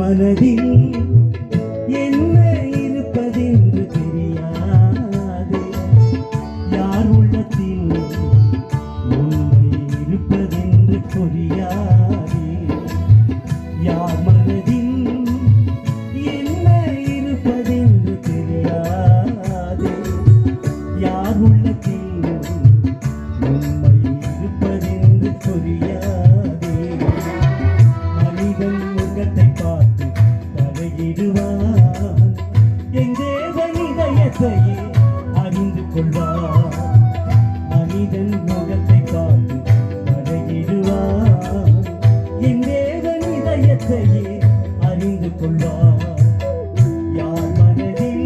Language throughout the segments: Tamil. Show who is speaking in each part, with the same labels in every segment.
Speaker 1: மனதில் என்ன இருப்பதென்று தெரியாது. யார் உள்ளத்தில் உண்மை இருப்பதென்று புரியாது. யார் மனதில் என்ன இருப்பதென்று தெரியாது. யார் உள்ளத்தில் உண்மை இருப்பதென்று புரியாது. மனிதன் முகத்தை பார்த்து தலையிடுவான். என் தேவன் இதயத்தையே அறிந்து கொள்வார். மனிதன் முகத்தை பார்த்து தலையிடுவான். என் தேவன் இதயத்தையே அறிந்து கொள்வார். யார் மனதில்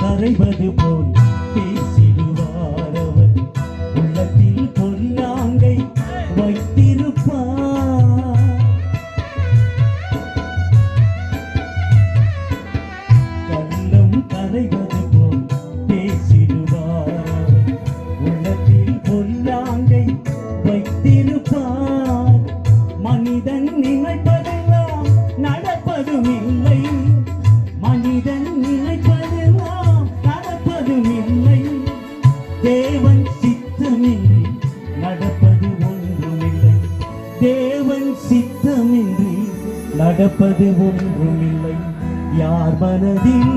Speaker 1: கரைவது போல் பேசிடுவார் அவர். உள்ளத்தில் பொல்லாங்கை வைத்திருப்பார். கள்ளம் கரைவது போல் பேசிடுவார் அவர். உள்ளத்தில் பொல்லாங்கை வைத்திருப்பார். மனிதன் நினைப்பதெல்லாம் நடப்பதும் இல்லை. மனிதன் நினைப்பதெல்லாம் நடப்பதும் இல்லை. தேவன் சித்தமின்றி நடப்பது ஒன்றுமில்லை. தேவன் சித்தமின்றி நடப்பது ஒன்றுமில்லை. யார் மனதில்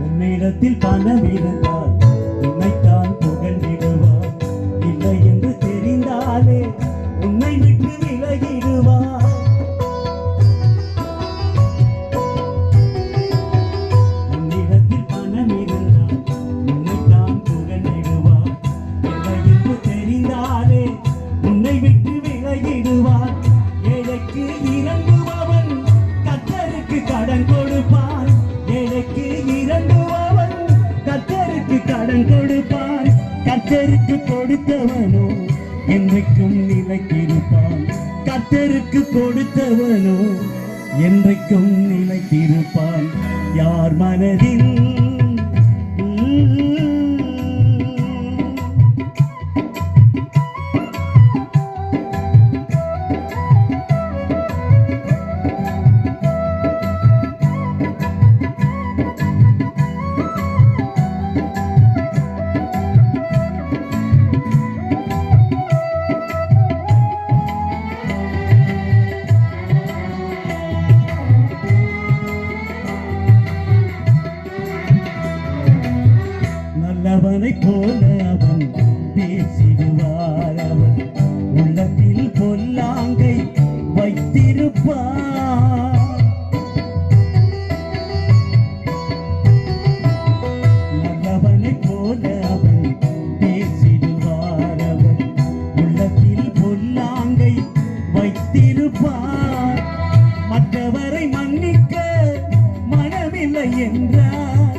Speaker 1: உன்னிடத்தில் பணம் இருந்தால் உன்னைத்தான் புகழ்ந்திடுவார். இல்லை என்று தெரிந்தாலே உன்னை விட்டு விலகிடுவார். உன்னிடத்தில் பணம் இருந்தால் உன்னைத்தான் புகழ்ந்திடுவார். இல்லை என்று தெரிந்தாலே உன்னை விட்டு விலகிடுவார். ஏழைக்கு இறங்குபவன் கர்த்தருக்கு கடன் கொடுப்பான். ஏழைக்கு இறங்குபவன் கர்த்தருக்கு கடன் கொடுப்பான். கர்த்தருக்கு கொடுத்தவனோ என்றைக்கும் நிலைத்திருப்பான். கர்த்தருக்கு கொடுத்தவனோ என்றைக்கும் நிலைத்திருப்பான். யார் மனதில் நல்லவனை போல அவன் பேசிடுவார். அவன் உள்ளத்தில் பொல்லாங்கை வைத்திருப்பார். நல்லவனை போல அவன் பேசிடுவார். அவன் உள்ளத்தில் பொல்லாங்கை வைத்திருப்பார். மற்றவரை மன்னிக்க மனமில்லை என்றார்.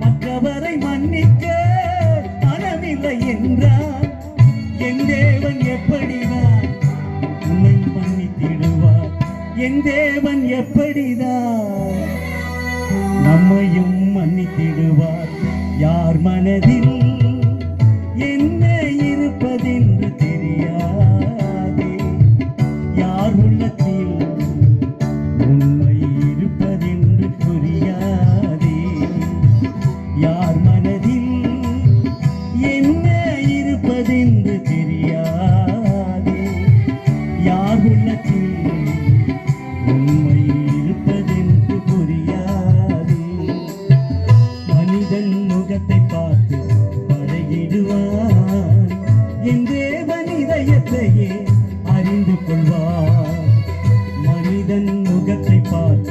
Speaker 1: மற்றவரை மன்னிக்க மனமில்லை என்றார். என் தேவன் எப்படிதான் உன்னை மன்னித்திடுவார். என் தேவன் எப்படிதான் நம்மையும் மன்னித்திடுவார். யார் மனதில் என்ன இருப்பதென்று தெரியாது. யார் உள்ளத்தில் உண்மை இருப்பது அறிந்து கொள்வார். மனிதன் முகத்தை பார்த்து